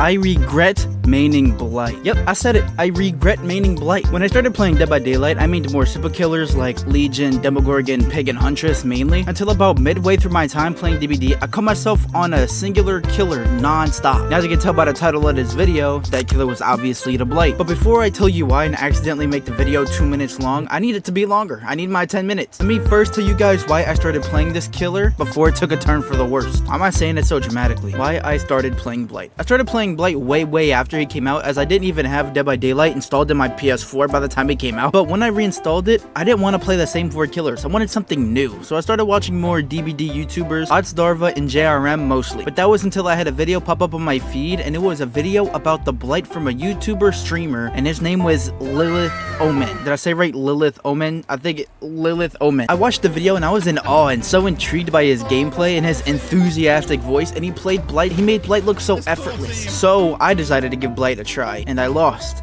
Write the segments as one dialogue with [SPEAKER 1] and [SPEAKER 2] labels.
[SPEAKER 1] I regret maining Blight. Yep, I said it. I regret maining Blight. When I started playing Dead by Daylight, I mained more simple killers like Legion, Demogorgon, Pig, and Huntress mainly, until about midway through my time playing DBD, I caught myself on a singular killer non-stop. Now, as you can tell by the title of this video, that killer was obviously the Blight. But before I tell you why and accidentally make the video 2 minutes long, I need it to be longer. I need my 10 minutes. Let me first tell you guys why I started playing this killer before it took a turn for the worst. Why am I saying it so dramatically? Why I started playing Blight. I started playing Blight way after he came out, as I didn't even have Dead by Daylight installed in my PS4 by the time it came out. But when I reinstalled it, I didn't want to play the same 4 killers. I wanted something new. So I started watching more DBD YouTubers, Darva, and JRM mostly. But that was until I had a video pop up on my feed, and it was a video about the Blight from a YouTuber streamer, and his name was Lilith Omen. Did I say right? Lilith Omen? I think Lilith Omen. I watched the video and I was in awe and so intrigued by his gameplay and his enthusiastic voice, and he played Blight. He made Blight look so effortless. So I decided to give Blight a try, and I lost.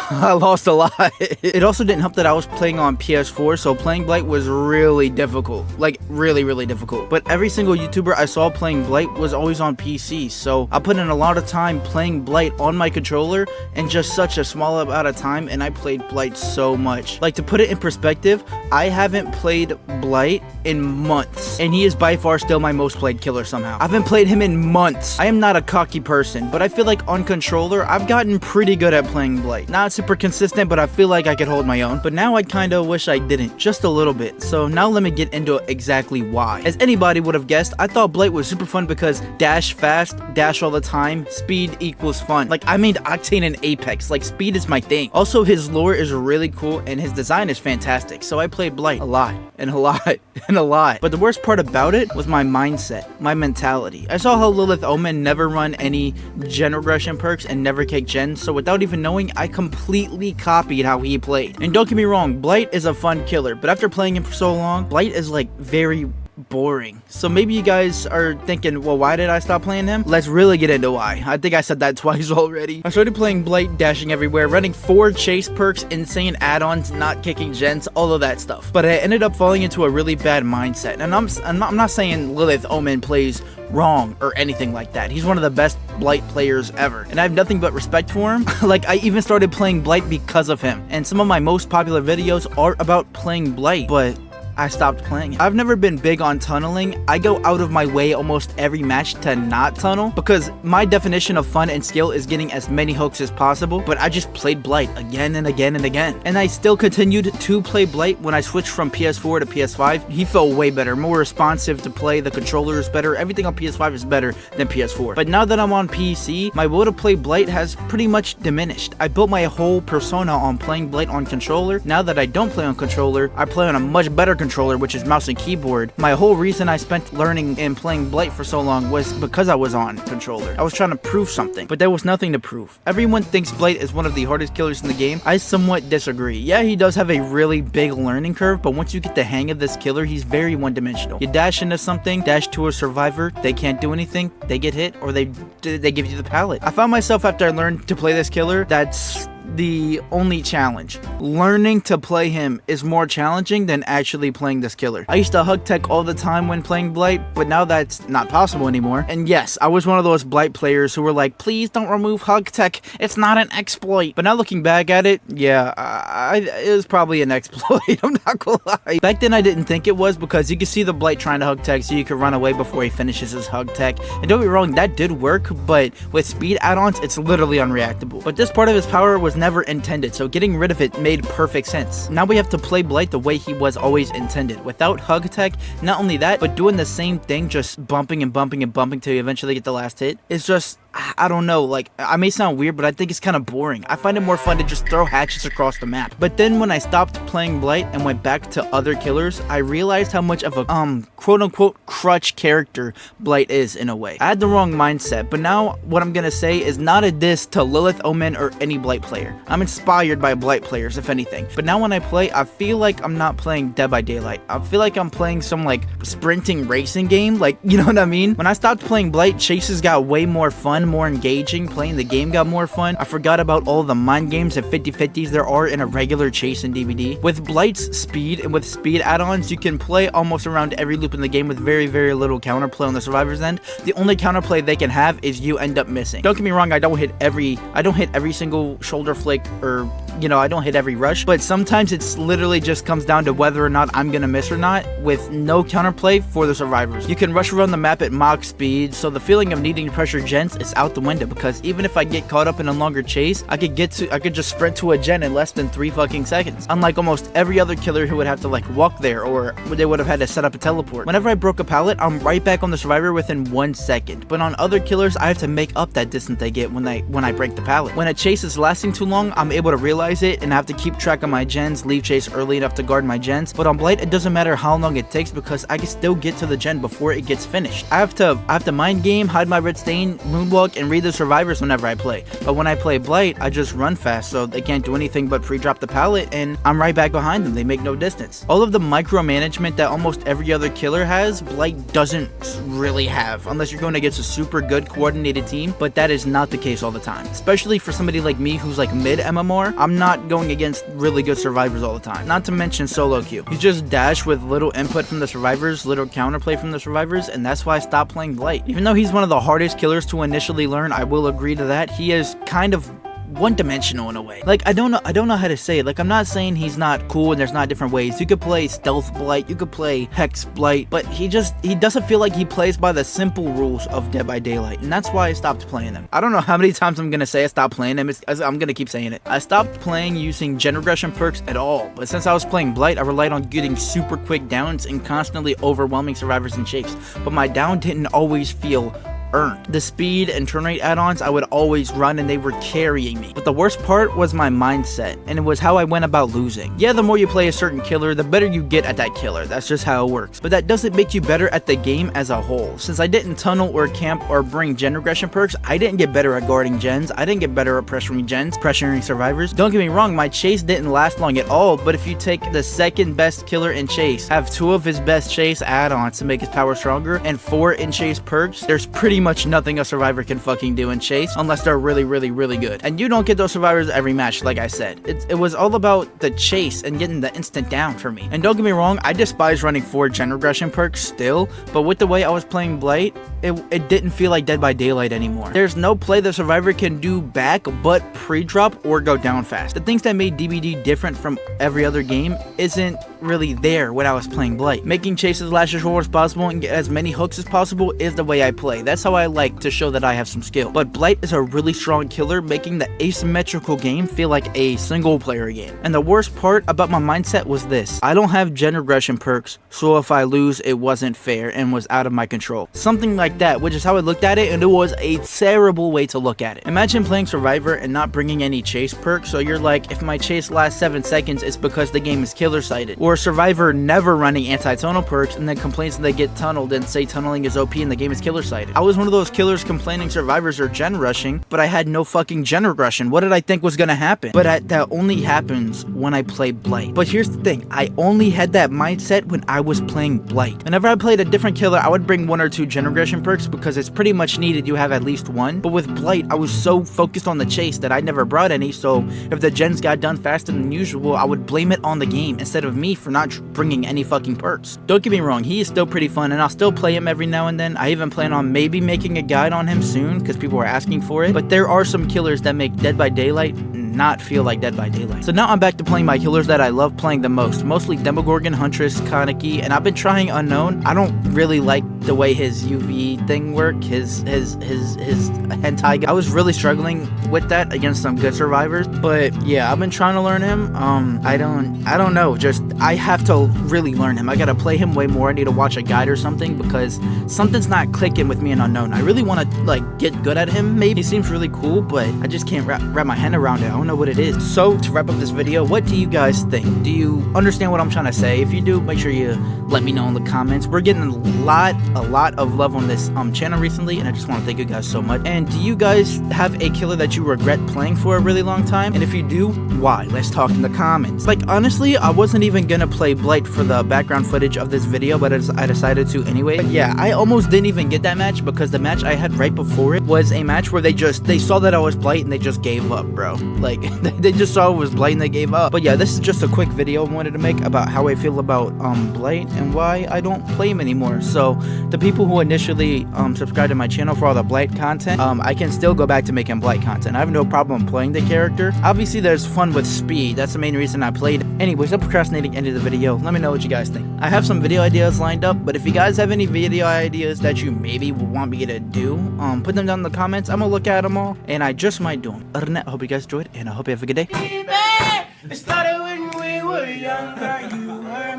[SPEAKER 1] I lost a lot. It also didn't help that I was playing on PS4, so playing Blight was really difficult. Like, really difficult. But every single YouTuber I saw playing Blight was always on PC, so I put in a lot of time playing Blight on my controller in just such a small amount of time, and I played Blight so much. Like, to put it in perspective, I haven't played Blight in months, and he is by far still my most played killer somehow. I haven't played him in months. I am not a cocky person, but I feel like on controller, I've gotten pretty good at playing Blight. Not super consistent, but I feel like I could hold my own. But now I kinda wish I didn't, just a little bit. So now let me get into exactly why. As anybody would have guessed, I thought Blight was super fun because dash fast, dash all the time, speed equals fun. Like, I made Octane and Apex, like speed is my thing. Also, his lore is really cool and his design is fantastic, so I played Blight a lot, and a lot, and a lot. But the worst part about it was my mindset, my mentality. I saw how Lilith Omen never run any gen regression perks and never kick gens, so without even knowing, I completely copied how he played. And don't get me wrong, Blight is a fun killer, but after playing him for so long, Blight is like very boring. So maybe you guys are thinking, well, why did I stop playing him? Let's really get into why. I think I said that twice already. I started playing Blight, dashing everywhere, running 4 chase perks, insane add-ons, not kicking gens, all of that stuff. But I ended up falling into a really bad mindset. And I'm not saying Lilith Omen plays wrong or anything like that. He's one of the best Blight players ever, and I have nothing but respect for him. Like, I even started playing Blight because of him, and some of my most popular videos are about playing Blight, but I stopped playing it. I've never been big on tunneling. I go out of my way almost every match to not tunnel, because my definition of fun and skill is getting as many hooks as possible, but I just played Blight again and again and again. And I still continued to play Blight when I switched from PS4 to PS5. He felt way better, more responsive to play, the controller is better, everything on PS5 is better than PS4. But now that I'm on PC, my will to play Blight has pretty much diminished. I built my whole persona on playing Blight on controller. Now that I don't play on controller, I play on a much better controller, which is mouse and keyboard. My whole reason I spent learning and playing Blight for so long was because I was on controller. I was trying to prove something, but there was nothing to prove. Everyone thinks Blight is one of the hardest killers in the game. I somewhat disagree. Yeah, he does have a really big learning curve, but once you get the hang of this killer, he's very one-dimensional. You dash into something, dash to a survivor, they can't do anything, they get hit, or they give you the pallet. I found myself, after I learned to play this killer, that's the only challenge. Learning to play him is more challenging than actually playing this killer. I used to hug tech all the time when playing Blight, but now that's not possible anymore. And yes, I was one of those Blight players who were like, please don't remove hug tech, it's not an exploit. But now looking back at it, yeah, it was probably an exploit. I'm not gonna lie. Back then I didn't think it was, because you could see the Blight trying to hug tech so you could run away before he finishes his hug tech. And don't be wrong, that did work, but with speed add-ons, it's literally unreactable. But this part of his power was never intended, so getting rid of it made perfect sense. Now we have to play Blight the way he was always intended, without hug tech. Not only that, but doing the same thing, just bumping and bumping and bumping till you eventually get the last hit. It's just, I don't know, like, I may sound weird, but I think it's kind of boring. I find it more fun to just throw hatchets across the map. But then when I stopped playing Blight and went back to other killers, I realized how much of a quote-unquote crutch character Blight is in a way. I had the wrong mindset, but now what I'm gonna say is not a diss to Lilith Omen or any Blight player. I'm inspired by Blight players, if anything. But now when I play, I feel like I'm not playing Dead by Daylight. I feel like I'm playing some, like, sprinting racing game, like, you know what I mean? When I stopped playing Blight, chases got way more fun, fun, more engaging. Playing the game got more fun. I forgot about all the mind games and 50-50s there are in a regular chase in DBD. With Blight's speed and with speed add-ons, you can play almost around every loop in the game with very, very little counterplay on the survivor's end. The only counterplay they can have is you end up missing. Don't get me wrong, I don't hit every single shoulder flick, or I don't hit every rush, but sometimes it's literally just comes down to whether or not I'm gonna miss or not with no counterplay for the survivors. You can rush around the map at Mach speed, so the feeling of needing to pressure gens is out the window, because even if I get caught up in a longer chase, I could just sprint to a gen in less than 3 fucking seconds. Unlike almost every other killer who would have to like walk there, or they would have had to set up a teleport. Whenever I broke a pallet, I'm right back on the survivor within 1 second. But on other killers, I have to make up that distance they get when I break the pallet. When a chase is lasting too long, I'm able to realize it and I have to keep track of my gens, leave chase early enough to guard my gens. But on Blight, it doesn't matter how long it takes because I can still get to the gen before it gets finished. I have to mind game, hide my red stain, moonwalk, and read the survivors whenever I play. But when I play Blight, I just run fast, so they can't do anything but pre-drop the pallet, and I'm right back behind them. They make no distance. All of the micromanagement that almost every other killer has, Blight doesn't really have, unless you're going against a super good coordinated team, but that is not the case all the time. Especially for somebody like me who's like mid MMR, I'm not going against really good survivors all the time. Not to mention solo queue. You just dash with little input from the survivors, little counterplay from the survivors, and that's why I stopped playing Blight. Even though he's one of the hardest killers to initially learn, I will agree to that, he is kind of one-dimensional in a way. Like, I don't know how to say it. Like, I'm not saying he's not cool and there's not different ways. You could play stealth Blight, you could play hex Blight, but he doesn't feel like he plays by the simple rules of Dead by Daylight, and that's why I stopped playing him. I don't know how many times I'm gonna say I stopped playing him. I'm gonna keep saying it. I stopped playing using gen regression perks at all, but since I was playing Blight, I relied on getting super quick downs and constantly overwhelming survivors and chase, but my down didn't always feel earned. The speed and turn rate add-ons, I would always run and they were carrying me. But the worst part was my mindset, and it was how I went about losing. Yeah, the more you play a certain killer, the better you get at that killer. That's just how it works. But that doesn't make you better at the game as a whole. Since I didn't tunnel or camp or bring gen regression perks, I didn't get better at guarding gens. I didn't get better at pressuring gens, pressuring survivors. Don't get me wrong, my chase didn't last long at all, but if you take the second best killer in chase, have 2 of his best chase add-ons to make his power stronger, and 4 in chase perks, there's pretty much nothing a survivor can fucking do in chase unless they're really, really, really good. And you don't get those survivors every match, like I said. It was all about the chase and getting the instant down for me. And don't get me wrong, I despise running 4 gen regression perks still, but with the way I was playing Blight, it didn't feel like Dead by Daylight anymore. There's no play the survivor can do back but pre-drop or go down fast. The things that made DBD different from every other game isn't really there when I was playing Blight. Making chases last as short as possible and get as many hooks as possible is the way I play. That's how I like to show that I have some skill. But Blight is a really strong killer, making the asymmetrical game feel like a single player game. And the worst part about my mindset was this: I don't have gen regression perks, so if I lose, it wasn't fair and was out of my control. Something like that, which is how I looked at it, and it was a terrible way to look at it. Imagine playing Survivor and not bringing any chase perks, so you're like, if my chase lasts 7 seconds, it's because the game is killer sighted. Or Survivor never running anti-tunnel perks and then complains that they get tunneled and say tunneling is OP and the game is killer sighted. I was one of those killers complaining survivors are gen rushing, but I had no fucking gen regression. What did I think was gonna happen? But that only happens when I play Blight. But here's the thing, I only had that mindset when I was playing Blight. Whenever I played a different killer, I would bring 1 or 2 gen regression perks because it's pretty much needed you have at least 1. But with Blight, I was so focused on the chase that I never brought any, so if the gens got done faster than usual, I would blame it on the game instead of me for not bringing any fucking perks. Don't get me wrong, he is still pretty fun and I'll still play him every now and then. I even plan on maybe making a guide on him soon because people are asking for it, but there are some killers that make Dead by Daylight not feel like Dead by Daylight. So now I'm back to playing my killers that I love playing the most, mostly Demogorgon, Huntress, Kaneki, and I've been trying Unknown. I don't really like the way his UV thing work, his hentai. I was really struggling with that against some good survivors, but yeah, I've been trying to learn him. I don't know, just I have to really learn him. I gotta play him way more. I need to watch a guide or something because something's not clicking with me in Unknown. I really want to like get good at him. Maybe he seems really cool, but I just can't wrap my hand around it. I don't know what it is. So to wrap up this video, what do you guys think? Do you understand what I'm trying to say? If you do, make sure you let me know in the comments. We're getting a lot a lot of love on this channel recently, and I just want to thank you guys so much. And do you guys have a killer that you regret playing for a really long time? And if you do, why? Let's talk in the comments. Like, honestly, I wasn't even gonna play Blight for the background footage of this video, but I decided to anyway. But yeah, I almost didn't even get that match because the match I had right before it was a match where they saw that I was Blight and they just gave up, bro. Like, they just saw it was Blight and they gave up. But yeah, this is just a quick video I wanted to make about how I feel about Blight and why I don't play him anymore. So the people who initially subscribed to my channel for all the Blight content, I can still go back to making Blight content. I have no problem playing the character. Obviously, there's fun with speed. That's the main reason I played. Anyways, I'm procrastinating into the video. Let me know what you guys think. I have some video ideas lined up, but if you guys have any video ideas that you maybe want me to do, put them down in the comments. I'm gonna look at them all, and I just might do them. Other than that, I hope you guys enjoyed, and I hope you have a good day.
[SPEAKER 2] It started when we were younger. You were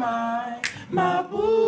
[SPEAKER 2] my boo.